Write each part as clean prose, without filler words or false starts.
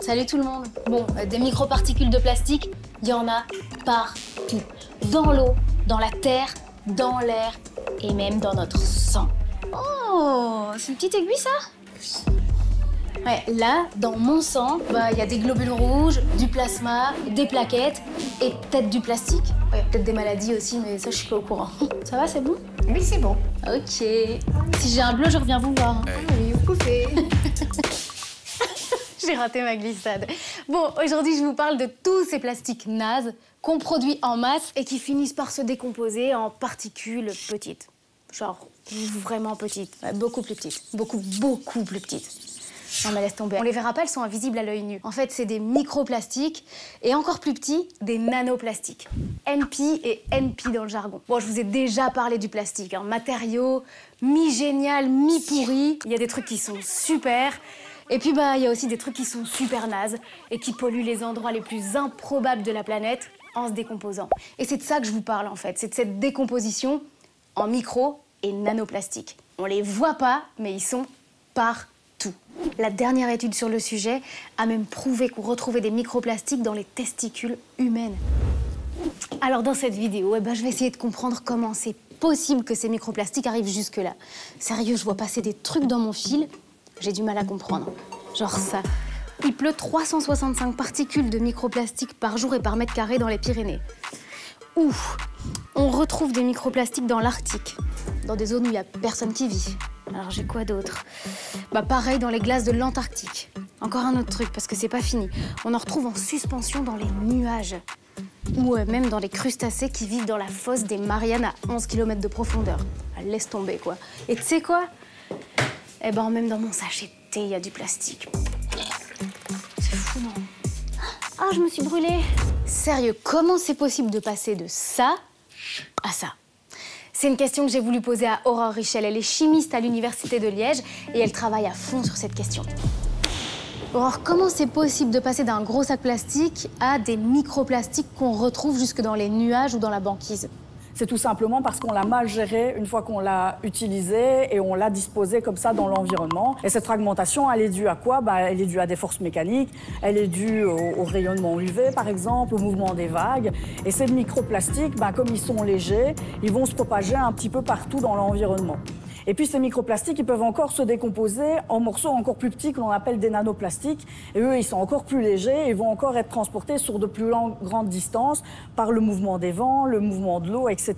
Salut tout le monde. Bon, des microparticules de plastique, il y en a partout. Dans l'eau, dans la terre, dans l'air et même dans notre sang. Oh, c'est une petite aiguille ça? Ouais, là, dans mon sang, il y a des globules rouges, du plasma, des plaquettes et peut-être du plastique. Ouais, peut-être des maladies aussi, mais ça, je suis pas au courant. Ça va, c'est bon? Oui, c'est bon. Ok. Si j'ai un bleu, je reviens vous voir. Ah oui, vous pouvez. J'ai raté ma glissade. Bon, aujourd'hui, je vous parle de tous ces plastiques nazes qu'on produit en masse et qui finissent par se décomposer en particules petites. Genre vraiment petites, beaucoup plus petites, beaucoup plus petites. Non mais laisse tomber. On les verra pas, elles sont invisibles à l'œil nu. En fait, c'est des microplastiques et encore plus petits, des nanoplastiques. NP et NP dans le jargon. Bon, je vous ai déjà parlé du plastique, hein. Matériau mi-génial, mi-pourri. Il y a des trucs qui sont super. Et puis, il y a aussi des trucs qui sont super nazes et qui polluent les endroits les plus improbables de la planète en se décomposant. Et c'est de ça que je vous parle, en fait. C'est de cette décomposition en micro et nanoplastiques. On les voit pas, mais ils sont partout. La dernière étude sur le sujet a même prouvé qu'on retrouvait des microplastiques dans les testicules humaines. Alors, dans cette vidéo, je vais essayer de comprendre comment c'est possible que ces microplastiques arrivent jusque-là. Sérieux, je vois passer des trucs dans mon fil. J'ai du mal à comprendre. Genre ça. Il pleut 365 particules de microplastiques par jour et par mètre carré dans les Pyrénées. Ouf. On retrouve des microplastiques dans l'Arctique, dans des zones où il n'y a personne qui vit. Alors j'ai quoi d'autre? Pareil dans les glaces de l'Antarctique. Encore un autre truc, parce que c'est pas fini. On en retrouve en suspension dans les nuages. Ou même dans les crustacés qui vivent dans la fosse des Mariannes à 11 km de profondeur. Laisse tomber, quoi. Et tu sais quoi? Même dans mon sachet de thé, il y a du plastique. C'est fou, non? Ah, je me suis brûlée. Sérieux, comment c'est possible de passer de ça à ça? C'est une question que j'ai voulu poser à Aurore Richel. Elle est chimiste à l'Université de Liège et elle travaille à fond sur cette question. Aurore, comment c'est possible de passer d'un gros sac plastique à des microplastiques qu'on retrouve jusque dans les nuages ou dans la banquise? C'est tout simplement parce qu'on l'a mal géré une fois qu'on l'a utilisé et on l'a disposé comme ça dans l'environnement. Et cette fragmentation, elle est due à quoi? Elle est due à des forces mécaniques, elle est due au rayonnement UV par exemple, au mouvement des vagues. Et ces microplastiques, comme ils sont légers, ils vont se propager un petit peu partout dans l'environnement. Et puis ces microplastiques, ils peuvent encore se décomposer en morceaux encore plus petits que l'on appelle des nanoplastiques. Et eux, ils sont encore plus légers et vont encore être transportés sur de plus grandes distances par le mouvement des vents, le mouvement de l'eau, etc.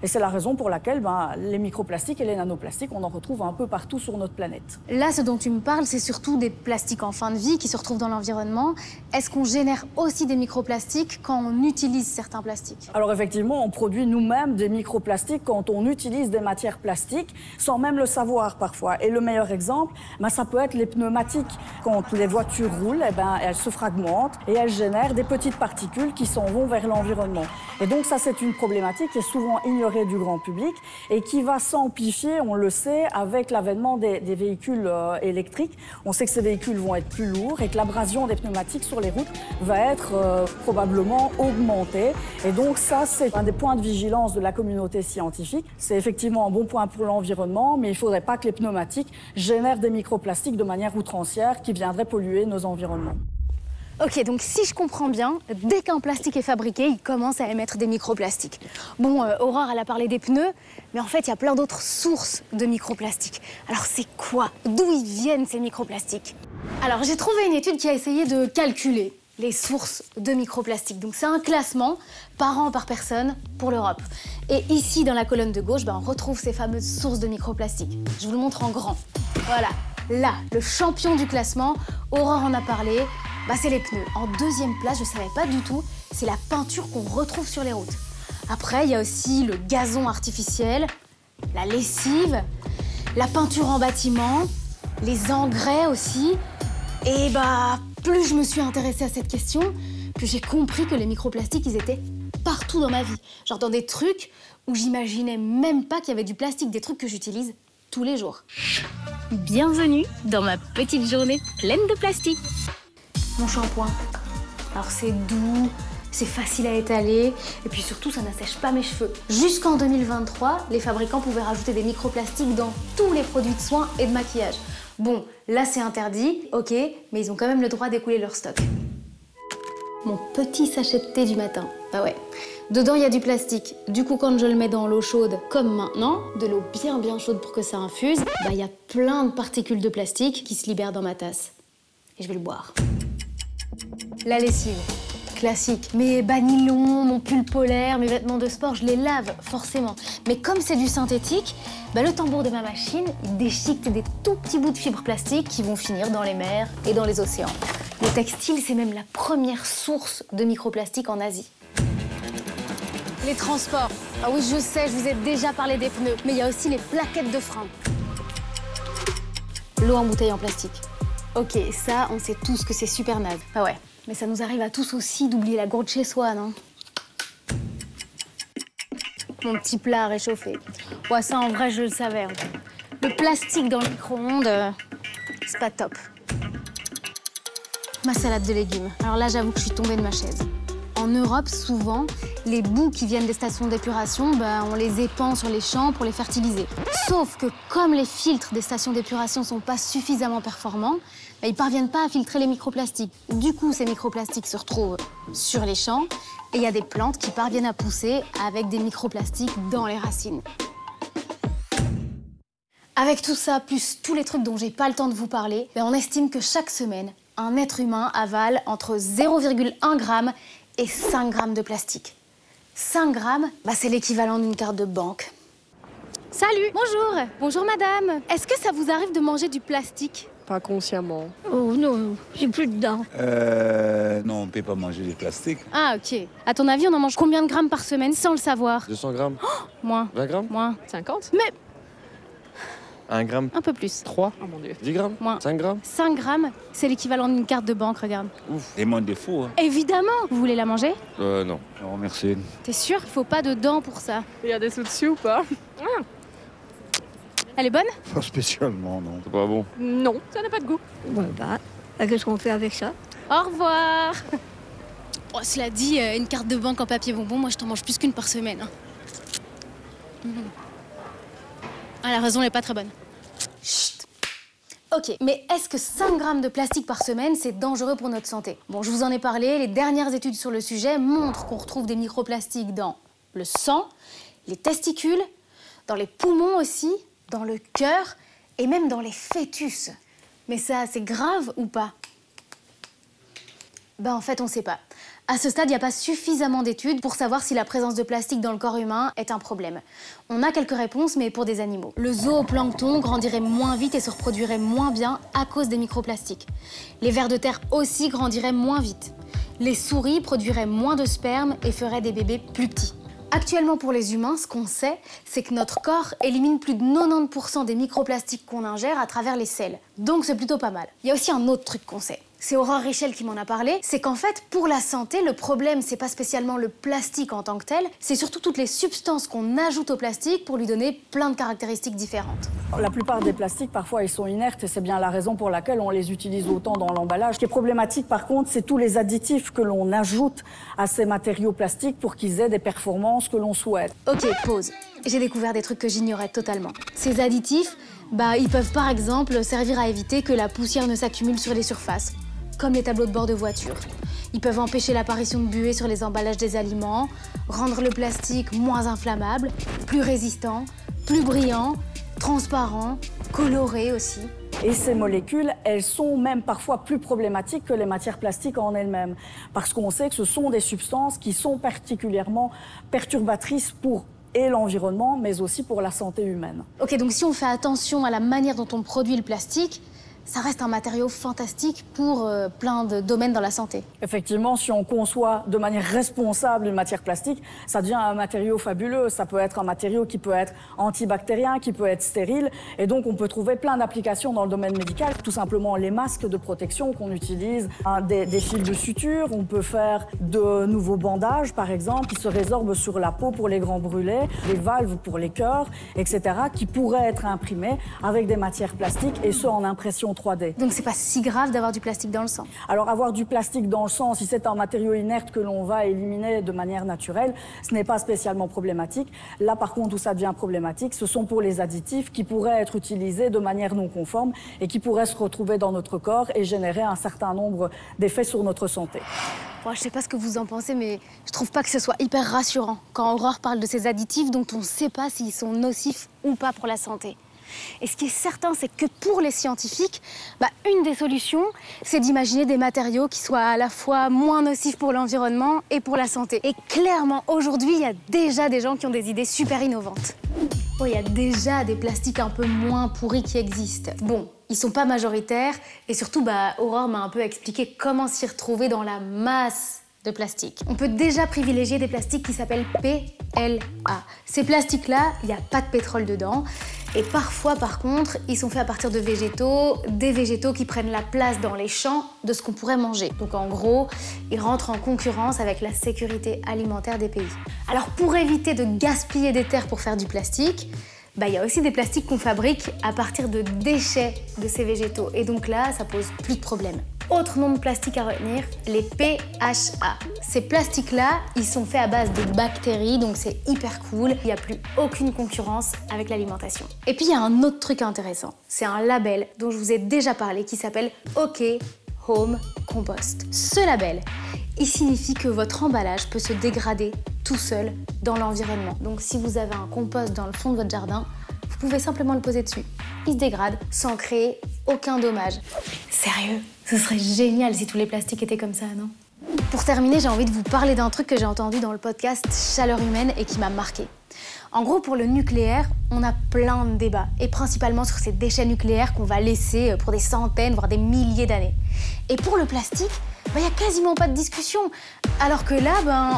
Et c'est la raison pour laquelle les microplastiques et les nanoplastiques, on en retrouve un peu partout sur notre planète. Là, ce dont tu me parles, c'est surtout des plastiques en fin de vie qui se retrouvent dans l'environnement. Est-ce qu'on génère aussi des microplastiques quand on utilise certains plastiques? Alors effectivement, on produit nous-mêmes des microplastiques quand on utilise des matières plastiques, sans même le savoir parfois. Et le meilleur exemple, ça peut être les pneumatiques. Quand les voitures roulent, elles se fragmentent et elles génèrent des petites particules qui s'en vont vers l'environnement. Et donc ça, c'est une problématique qui est souvent ignorée du grand public et qui va s'amplifier, on le sait, avec l'avènement des véhicules électriques. On sait que ces véhicules vont être plus lourds et que l'abrasion des pneumatiques sur les routes va être probablement augmentée. Et donc ça, c'est un des points de vigilance de la communauté scientifique. C'est effectivement un bon point pour l'environnement, mais il ne faudrait pas que les pneumatiques génèrent des microplastiques de manière outrancière qui viendraient polluer nos environnements. Ok, donc si je comprends bien, dès qu'un plastique est fabriqué, il commence à émettre des microplastiques. Bon, Aurore, elle a parlé des pneus, mais en fait, il y a plein d'autres sources de microplastiques. Alors c'est quoi? D'où ils viennent ces microplastiques? Alors j'ai trouvé une étude qui a essayé de calculer les sources de microplastiques. Donc c'est un classement par an, par personne, pour l'Europe. Et ici, dans la colonne de gauche, on retrouve ces fameuses sources de microplastiques. Je vous le montre en grand. Voilà, là, le champion du classement, Aurore en a parlé, c'est les pneus. En deuxième place, je ne savais pas du tout, c'est la peinture qu'on retrouve sur les routes. Après, il y a aussi le gazon artificiel, la lessive, la peinture en bâtiment, les engrais aussi. Et plus je me suis intéressée à cette question, plus j'ai compris que les microplastiques, ils étaient partout dans ma vie. Genre dans des trucs où j'imaginais même pas qu'il y avait du plastique, des trucs que j'utilise tous les jours. Bienvenue dans ma petite journée pleine de plastique. Mon shampoing. Alors c'est doux, c'est facile à étaler, et puis surtout ça n'assèche pas mes cheveux. Jusqu'en 2023, les fabricants pouvaient rajouter des microplastiques dans tous les produits de soins et de maquillage. Bon, là c'est interdit, ok, mais ils ont quand même le droit d'écouler leur stock. Mon petit sachet de thé du matin, bah ouais. Dedans il y a du plastique, du coup quand je le mets dans l'eau chaude, comme maintenant, de l'eau bien chaude pour que ça infuse, bah il y a plein de particules de plastique qui se libèrent dans ma tasse. Et je vais le boire. La lessive. Classique. Mes bas nylon, mon pull polaire, mes vêtements de sport, je les lave, forcément. Mais comme c'est du synthétique, bah le tambour de ma machine, il déchiquette des tout petits bouts de fibres plastiques qui vont finir dans les mers et dans les océans. Le textile, c'est même la première source de microplastiques en Asie. Les transports. Ah oui, je sais, je vous ai déjà parlé des pneus, mais il y a aussi les plaquettes de frein. L'eau en bouteille en plastique. Ok, ça, on sait tous que c'est super naze. Ah ouais. Mais ça nous arrive à tous aussi d'oublier la gourde chez soi, non? Mon petit plat à réchauffer. Ouais, ça, en vrai, je le savais. Hein. Le plastique dans le micro-ondes, c'est pas top. Ma salade de légumes. Alors là, j'avoue que je suis tombée de ma chaise. En Europe, souvent, les boues qui viennent des stations d'épuration, bah, on les épand sur les champs pour les fertiliser. Sauf que comme les filtres des stations d'épuration sont pas suffisamment performants, bah, ils parviennent pas à filtrer les microplastiques. Du coup, ces microplastiques se retrouvent sur les champs et il y a des plantes qui parviennent à pousser avec des microplastiques dans les racines. Avec tout ça, plus tous les trucs dont j'ai pas le temps de vous parler, bah, on estime que chaque semaine, un être humain avale entre 0,1 g et 5 grammes de plastique. 5 grammes, bah c'est l'équivalent d'une carte de banque. Salut! Bonjour! Bonjour madame! Est-ce que ça vous arrive de manger du plastique? Pas consciemment. Oh non, j'ai plus de dents. Non, on ne peut pas manger du plastique. Ah ok. À ton avis, on en mange combien de grammes par semaine sans le savoir? 200 grammes. Moins. 20 grammes. Moins. 50? Mais 1 gramme. un peu plus. 3. Oh mon Dieu. 10 grammes. Moins. 5 grammes. 5 grammes, c'est l'équivalent d'une carte de banque, regarde. Des mondes de fous, hein. Évidemment! Vous voulez la manger? Non. Non, merci. T'es sûr? Il faut pas de dents pour ça. Il y a des sous dessus ou pas? Elle est bonne? Pas spécialement, non. C'est pas bon. Non, ça n'a pas de goût. Bon bah, qu'est-ce qu'on fait avec ça? Au revoir! Oh, cela dit, une carte de banque en papier bonbon, moi je t'en mange plus qu'une par semaine. Hein. Ah, la raison n'est pas très bonne. Chut! Ok, mais est-ce que 5 grammes de plastique par semaine, c'est dangereux pour notre santé? Bon, je vous en ai parlé, les dernières études sur le sujet montrent qu'on retrouve des microplastiques dans le sang, les testicules, dans les poumons aussi, dans le cœur et même dans les fœtus. Mais ça, c'est grave ou pas? Ben en fait, on sait pas. À ce stade, il n'y a pas suffisamment d'études pour savoir si la présence de plastique dans le corps humain est un problème. On a quelques réponses, mais pour des animaux. Le zooplancton grandirait moins vite et se reproduirait moins bien à cause des microplastiques. Les vers de terre aussi grandiraient moins vite. Les souris produiraient moins de sperme et feraient des bébés plus petits. Actuellement, pour les humains, ce qu'on sait, c'est que notre corps élimine plus de 90% des microplastiques qu'on ingère à travers les selles. Donc c'est plutôt pas mal. Il y a aussi un autre truc qu'on sait. C'est Aurore Richel qui m'en a parlé, c'est qu'en fait, pour la santé, le problème, c'est pas spécialement le plastique en tant que tel, c'est surtout toutes les substances qu'on ajoute au plastique pour lui donner plein de caractéristiques différentes. La plupart des plastiques, parfois, ils sont inertes et c'est bien la raison pour laquelle on les utilise autant dans l'emballage. Ce qui est problématique, par contre, c'est tous les additifs que l'on ajoute à ces matériaux plastiques pour qu'ils aient des performances que l'on souhaite. Ok, pause. J'ai découvert des trucs que j'ignorais totalement. Ces additifs, bah, ils peuvent par exemple servir à éviter que la poussière ne s'accumule sur les surfaces, comme les tableaux de bord de voiture. Ils peuvent empêcher l'apparition de buée sur les emballages des aliments, rendre le plastique moins inflammable, plus résistant, plus brillant, transparent, coloré aussi. Et ces molécules, elles sont même parfois plus problématiques que les matières plastiques en elles-mêmes. Parce qu'on sait que ce sont des substances qui sont particulièrement perturbatrices pour l'environnement, mais aussi pour la santé humaine. Ok, donc si on fait attention à la manière dont on produit le plastique, ça reste un matériau fantastique pour plein de domaines dans la santé. Effectivement, si on conçoit de manière responsable une matière plastique, ça devient un matériau fabuleux. Ça peut être un matériau qui peut être antibactérien, qui peut être stérile. Et donc, on peut trouver plein d'applications dans le domaine médical. Tout simplement, les masques de protection qu'on utilise, des fils de suture. On peut faire de nouveaux bandages, par exemple, qui se résorbent sur la peau pour les grands brûlés, des valves pour les cœurs, etc., qui pourraient être imprimés avec des matières plastiques, et ce, en impression 3D. Donc c'est pas si grave d'avoir du plastique dans le sang. Alors avoir du plastique dans le sang, si c'est un matériau inerte que l'on va éliminer de manière naturelle, ce n'est pas spécialement problématique. Là par contre où ça devient problématique, ce sont pour les additifs qui pourraient être utilisés de manière non conforme et qui pourraient se retrouver dans notre corps et générer un certain nombre d'effets sur notre santé. Bon, je sais pas ce que vous en pensez, mais je trouve pas que ce soit hyper rassurant quand Aurore parle de ces additifs dont on ne sait pas s'ils sont nocifs ou pas pour la santé. Et ce qui est certain, c'est que pour les scientifiques, une des solutions, c'est d'imaginer des matériaux qui soient à la fois moins nocifs pour l'environnement et pour la santé. Et clairement, aujourd'hui, il y a déjà des gens qui ont des idées super innovantes. Bon, il y a déjà des plastiques un peu moins pourris qui existent. Bon, ils sont pas majoritaires et surtout, Aurore m'a un peu expliqué comment s'y retrouver dans la masse de plastique. On peut déjà privilégier des plastiques qui s'appellent PLA. Ces plastiques-là, il n'y a pas de pétrole dedans. Et parfois, par contre, ils sont faits à partir de végétaux, des végétaux qui prennent la place dans les champs de ce qu'on pourrait manger. Donc en gros, ils rentrent en concurrence avec la sécurité alimentaire des pays. Alors pour éviter de gaspiller des terres pour faire du plastique, il y a aussi des plastiques qu'on fabrique à partir de déchets de ces végétaux. Et donc là, ça pose plus de problème. Autre nom de plastique à retenir, les PHA. Ces plastiques-là, ils sont faits à base de bactéries, donc c'est hyper cool. Il n'y a plus aucune concurrence avec l'alimentation. Et puis il y a un autre truc intéressant. C'est un label dont je vous ai déjà parlé qui s'appelle OK Home Compost. Ce label, il signifie que votre emballage peut se dégrader tout seul dans l'environnement. Donc si vous avez un compost dans le fond de votre jardin, vous pouvez simplement le poser dessus. Il se dégrade sans créer aucun dommage. Sérieux, ce serait génial si tous les plastiques étaient comme ça, non? Pour terminer, j'ai envie de vous parler d'un truc que j'ai entendu dans le podcast Chaleur humaine et qui m'a marqué. En gros, pour le nucléaire, on a plein de débats, et principalement sur ces déchets nucléaires qu'on va laisser pour des centaines, voire des milliers d'années. Et pour le plastique, il n'y a quasiment pas de discussion. Alors que là,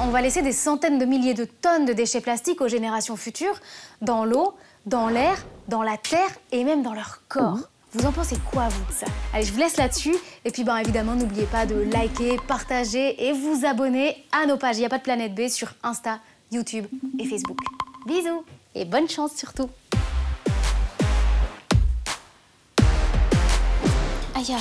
on va laisser des centaines de milliers de tonnes de déchets plastiques aux générations futures, dans l'eau, dans l'air, dans la terre et même dans leur corps. Vous en pensez quoi, vous, de ça? Allez, je vous laisse là-dessus. Et puis, évidemment, n'oubliez pas de liker, partager et vous abonner à nos pages. Il n'y a pas de Planète B sur Insta, YouTube et Facebook. Bisous et bonne chance surtout. Aïe.